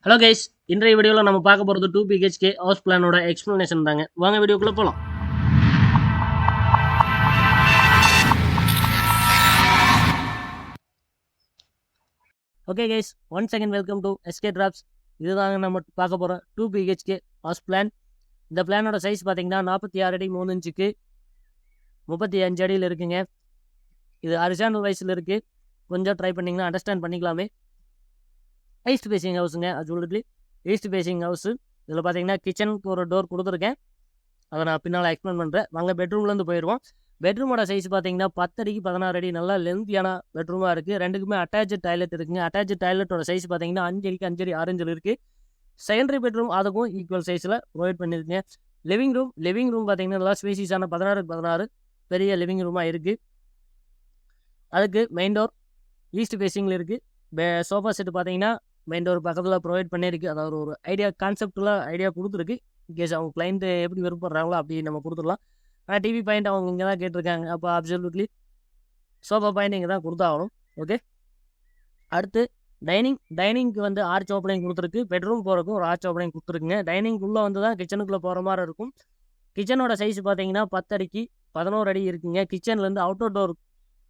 Hello guys, இன்றைய வீடியோவில் நம்ம பார்க்க போகிறது 2 BHK ஹவுஸ் பிளானோட எக்ஸ்ப்ளனேஷன் தாங்க. வாங்க வீடியோக்குள்ளே போகலாம். Okay guys, once again welcome to SK drops. இதுதாங்க நம்ம பார்க்க போகிற 2 BHK ஹவுஸ் பிளான். இந்த பிளானோட சைஸ் பார்த்தீங்கன்னா 46 அடி 3 இன்ச்சுக்கு 35 அடியில் இருக்குங்க. இது ஹரிசாண்டல் வைஸில் இருக்குது. கொஞ்சம் ட்ரை பண்ணிங்கன்னா அண்டர்ஸ்டாண்ட் பண்ணிக்கலாமே. ஈஸ்ட் ஃபேசிங் ஹவுஸுங்க. அது ஈஸ்ட் ஃபேசிங் ஹவுஸு. இதில் பார்த்தீங்கன்னா கிச்சனுக்கு ஒரு டோர் கொடுத்துருக்கேன். அதை நான் பின்னால் எக்ஸ்பிளைன் பண்ணுறேன். வாங்க பெட்ரூம்லேருந்து போயிடுவோம். பெட்ரூமோட சைஸ் பார்த்தீங்கன்னா 10 அடிக்கு 16 அடி நல்லா லென்த்தியான பெட்ரூமாக இருக்குது. ரெண்டுக்குமே அட்டாச்சு டாய்லெட் இருக்குங்க. அட்டாச்சு டாய்லெட்டோட சைஸ் பார்த்தீங்கன்னா 5 அடிக்கு 5 அடி 6 இன்ச்சில் இருக்குது. செகண்டரி பெட்ரூம் அதுக்கும் ஈக்குவல் சைஸில் ப்ரொவைட் பண்ணியிருக்கீங்க. லிவிங் ரூம் பார்த்தீங்கன்னா நல்லா ஸ்பேசிஸான 16 பெரிய லிவிங் ரூமாக இருக்குது. அதுக்கு மெயின் டோர் ஈஸ்ட் ஃபேசிங்கில் இருக்குது. சோஃபா செட்டு பார்த்தீங்கன்னா மெயின் டோர் பக்கத்தில் ப்ரொவைட் பண்ணியிருக்கு. அதாவது ஒரு ஐடியா கொடுத்துருக்கு. இன்கேஸ் அவங்க கிளைண்ட்டு எப்படி விருப்பப்படுறாங்களோ அப்படி நம்ம கொடுத்துடலாம். ஆனால் டிவி பாயிண்ட் அவங்க இங்கே தான் கேட்டிருக்காங்க. அப்போ அப்சல்யூட்லி சோஃபா பாயிண்ட் இங்கே தான் கொடுத்தாகணும். ஓகே, அடுத்து டைனிங்க்கு வந்து ஆர்ச் ஓப்பனிங் கொடுத்துருக்கு. பெட்ரூம் போகிறக்கும் ஒரு ஆர்ச் ஓப்பனிங் கொடுத்துருக்குங்க. டைனிங்குள்ளே வந்து தான் கிச்சனுக்குள்ளே போகிற மாதிரி இருக்கும். கிச்சனோட சைஸ் பார்த்தீங்கன்னா 10 அடிக்கு 11 அடி இருக்குங்க. கிச்சன்லேருந்து அவுட்டர் டோர்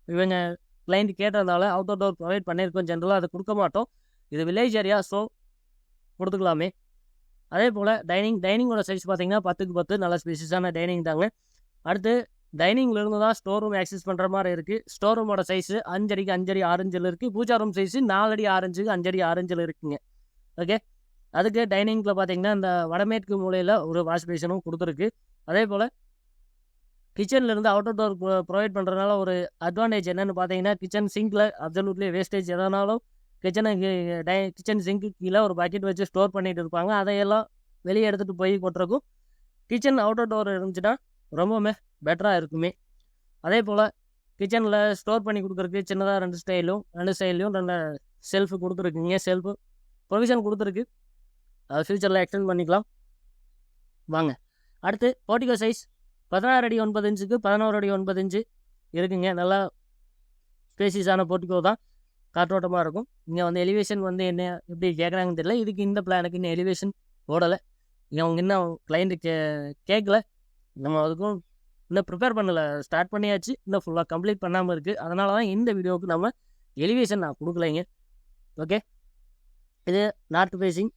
இவங்க கிளைண்ட் கேட்டதுனால அவுட்டர் டோர் ப்ரொவைட் பண்ணியிருக்கோம். ஜென்ரலாக அதை கொடுக்க மாட்டோம். இது வில்லேஜ் ஏரியா, ஸோ கொடுத்துக்கலாமே. அதே போல் டைனிங்கோட சைஸ் பார்த்தீங்கன்னா 10க்கு 10 நல்ல ஸ்பேசியஸான டைனிங் தாங்க. அடுத்து டைனிங்லேருந்து தான் ஸ்டோர் ரூம் ஆக்சஸ் பண்ணுற மாதிரி இருக்குது. ஸ்டோர் ரூமோட சைஸு 5 அடிக்கு 5 அடி 6 இன்ச்சில் இருக்குது. பூஜா ரூம் சைஸு 4 அடி 6 இன்ச்சுக்கு 5 அடி 6 இன்ச்சில் இருக்குங்க. ஓகே, அதுக்கு டைனிங்கில் பார்த்தீங்கன்னா இந்த வடமேற்கு மூலையில் ஒரு வாஷ் பேஷனும் கொடுத்துருக்கு. அதே போல் கிச்சன்லேருந்து அவுட்டர் டோர் ப்ரொவைட் பண்ணுறதுனால ஒரு அட்வான்டேஜ் என்னென்னு பார்த்தீங்கன்னா கிச்சன் சிங்கில் அப்சல்யூட்லி வேஸ்டேஜ் எதனாலும் கிச்சன் சிங்க்கு கீழே ஒரு பக்கெட் வச்சு ஸ்டோர் பண்ணிட்டு இருப்பாங்க. அதையெல்லாம் வெளியே எடுத்துகிட்டு போய் கொட்டுறக்கும் கிச்சன் அவுட்டர் டோர் இருந்துச்சுன்னா ரொம்பவுமே பெட்டராக இருக்குமே. அதே போல் கிச்சனில் ஸ்டோர் பண்ணி கொடுக்குறதுக்கு சின்னதாக ரெண்டு ஸ்டைல்லையும் 2 செல்ஃபு கொடுத்துருக்குங்க. செல்ஃபு ப்ரொவிஷன் கொடுத்துருக்கு. அது ஃப்யூச்சரில் எக்ஸ்டெண்ட் பண்ணிக்கலாம். வாங்க அடுத்து போர்ட்டிகோ சைஸ் 16 அடி 9 இன்ச்சுக்கு 11 அடி 9 இன்ச்சு இருக்குங்க. நல்லா ஸ்பேசிஸான போர்ட்டிகோ தான், காற்றோட்டமாக இருக்கும். இங்கே வந்து எலிவேஷன் வந்து என்ன எப்படி கேட்குறாங்கன்னு தெரியல. இதுக்கு இந்த பிளானுக்கு இன்னும் எலிவேஷன் போடலை. அவங்க இன்னும் கிளைண்ட்டு கேட்கல. நம்ம அதுக்கும் இன்னும் ப்ரிப்பேர் பண்ணலை. ஸ்டார்ட் பண்ணியாச்சு, இன்னும் ஃபுல்லாக கம்ப்ளீட் பண்ணாமல் இருக்குது. அதனால தான் இந்த வீடியோவுக்கு நம்ம எலிவேஷன் நான் கொடுக்கலைங்க. ஓகே, இது நார்த் ஃபேஸிங்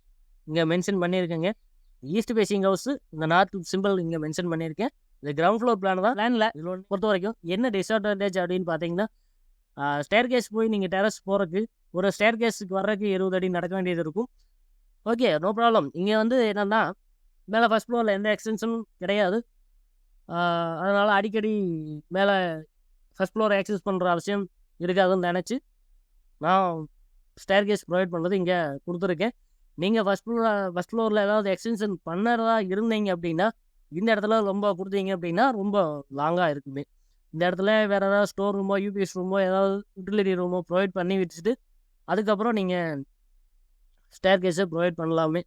இங்கே மென்ஷன் பண்ணியிருக்கேங்க. ஈஸ்ட் ஃபேஸிங் ஹவுஸு இந்த நார்த் சிம்பிள் இங்கே மென்ஷன் பண்ணியிருக்கேன். இது கிரவுண்ட் ஃப்ளோர் பிளான் தான். பிளானில் இதில் பொறுத்த வரைக்கும் என்ன டிஸ்அட்வான்டேஜ் அப்படின்னு பார்த்தீங்கன்னா, ஸ்டேர் கேஸ் போய் நீங்கள் டெரஸ் போகிறதுக்கு ஒரு ஸ்டேர் கேஸுக்கு வர்றதுக்கு 20 அடி நடக்க வேண்டியது இருக்கும். Okay, no problem. இங்கே வந்து என்னென்னா மேலே ஃபஸ்ட் ஃப்ளோரில் எந்த எக்ஸ்டென்ஷனும் கிடையாது. அதனால் அடிக்கடி மேலே ஃபஸ்ட் ஃப்ளோர் ஆக்சஸ் பண்ணுற அவசியம் இருக்காதுன்னு நினச்சி நான் ஸ்டேர் கேஸ் ப்ரொவைட் பண்ணுறது இங்கே கொடுத்துருக்கேன். நீங்கள் ஃபஸ்ட் ஃப்ளோரில் ஏதாவது எக்ஸ்டென்ஷன் பண்ணுறதா இருந்தீங்க அப்படின்னா இந்த இடத்துல ரொம்ப கொடுத்தீங்க அப்படின்னா ரொம்ப லாங்காக இருக்குமே. இந்த இடத்துல வேறு ஏதாவது ஸ்டோர் ரூமோ யூபிஎஸ் ரூமோ ஏதாவது யூட்டிலிட்டி ரூமோ ப்ரொவைட் பண்ணி வச்சுட்டு அதுக்கப்புறம் நீங்கள் ஸ்டேர் கேஸை ப்ரொவைட் பண்ணலாமே.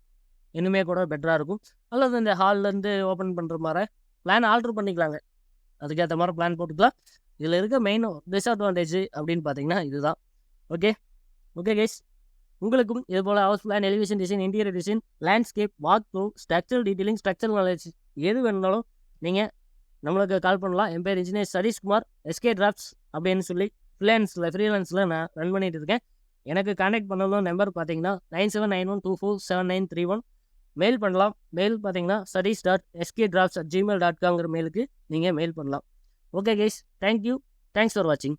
இன்னுமே கூட பெட்டராக இருக்கும். அல்லது இந்த ஹால்லேருந்து ஓப்பன் பண்ணுற மாதிரி பிளான் ஆல்ட்ரு பண்ணிக்கலாங்க. அதுக்கேற்ற மாதிரி பிளான் போட்டுக்கலாம். இதில் இருக்க மெயின் டிஸ்அட்வான்டேஜ் அப்படின்னு பார்த்தீங்கன்னா இதுதான். ஓகே கைஸ், உங்களுக்கும் இது போல் house plan, elevation design, interior design, landscape, walk through, structural detailing, structural knowledge எது வேணுனாலும் நீங்கள் நம்மளுக்கு கால் பண்ணலாம். என் பேர் இன்ஜினியர் சதீஷ்குமார், எஸ்கே டிராப்ஸ் அப்படின்னு சொல்லி ஃப்ரீலான்ஸில் நான் ரன் பண்ணிகிட்டு இருக்கேன். எனக்கு கான்டாக்ட் பண்ணணும் நம்பர் பார்த்தீங்கன்னா 9791247931. மெயில் பண்ணலாம். மெயில் பார்த்தீங்கன்னா sadish.skdrafts@gmail.com மெயிலுக்கு நீங்கள் மெயில் பண்ணலாம். Okay guys, thank you. Thanks for வாட்சிங்.